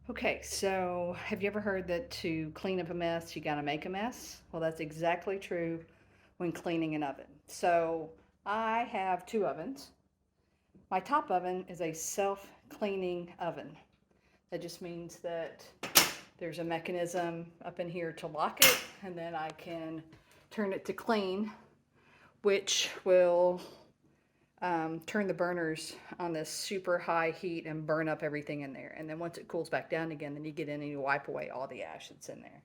Okay, so have you ever heard that to clean up a mess, you gotta make a mess? Well, that's exactly true when cleaning an oven. So I have two ovens. My top oven is a self-cleaning oven. That just means that there's a mechanism up in here to lock it, and then I can turn it to clean, which will turn the burners on this super high heat and burn up everything in there. And then once it cools back down again, then you get in and you wipe away all the ash that's in there.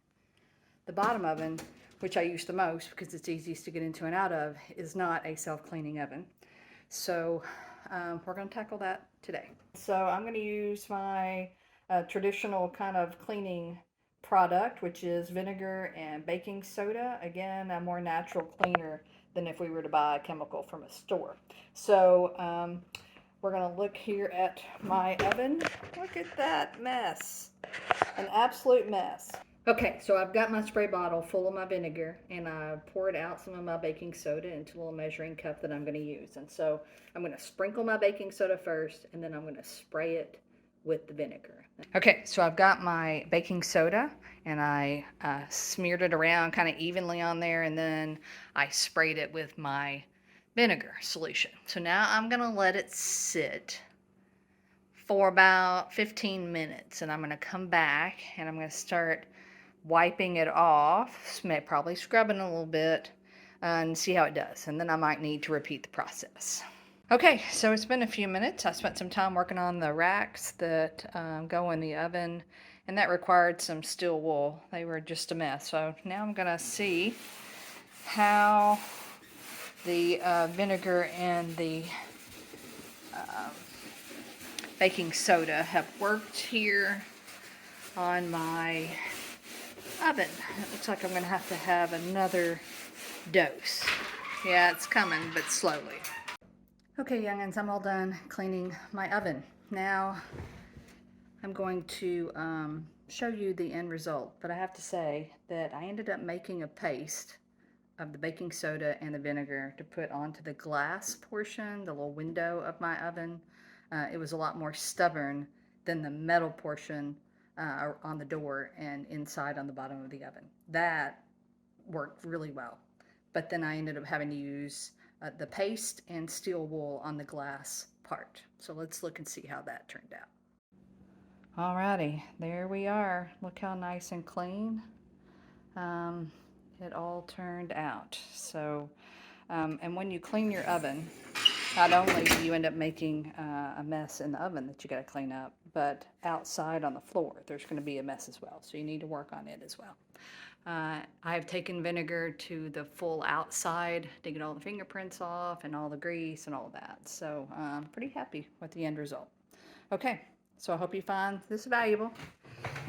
The bottom oven, which I use the most because it's easiest to get into and out of, is not a self-cleaning oven. So we're going to tackle that today. So I'm going to use my traditional kind of cleaning product, which is vinegar and baking soda. Again, a more natural cleaner than if we were to buy a chemical from a store. So we're going to look here at my oven. Look at that mess. An absolute mess. Okay, so I've got my spray bottle full of my vinegar, and I poured out some of my baking soda into a little measuring cup that I'm going to use. And so I'm going to sprinkle my baking soda first, and then I'm going to spray it with the vinegar. Okay, so I've got my baking soda, and I smeared it around kind of evenly on there, and then I sprayed it with my vinegar solution. So now I'm going to let it sit for about 15 minutes, and I'm going to come back and I'm going to start wiping it off, probably scrubbing a little bit, and see how it does. And then I might need to repeat the process. Okay, so it's been a few minutes. I spent some time working on the racks that go in the oven, and that required some steel wool. They were just a mess. So now I'm gonna see how the vinegar and the baking soda have worked here on my oven. It looks like I'm going to have another dose. Yeah, it's coming, but slowly. Okay, youngins, I'm all done cleaning my oven. Now, I'm going to show you the end result, but I have to say that I ended up making a paste of the baking soda and the vinegar to put onto the glass portion, the little window of my oven. It was a lot more stubborn than the metal portion on the door and inside on the bottom of the oven. That worked really well. But then I ended up having to use the paste and steel wool on the glass part. So let's look and see how that turned out. Alrighty, there we are. Look how nice and clean it all turned out. So, and when you clean your oven, not only do you end up making a mess in the oven that you got to clean up, but outside on the floor, there's going to be a mess as well. So you need to work on it as well. I've taken vinegar to the full outside to get all the fingerprints off and all the grease and all of that. So I'm pretty happy with the end result. Okay, so I hope you find this valuable.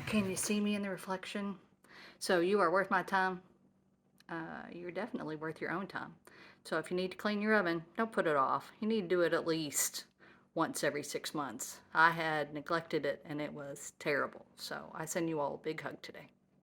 Can you see me in the reflection? So you are worth my time. You're definitely worth your own time. So if you need to clean your oven, don't put it off. You need to do it at least once every 6 months. I had neglected it and it was terrible. So I send you all a big hug today.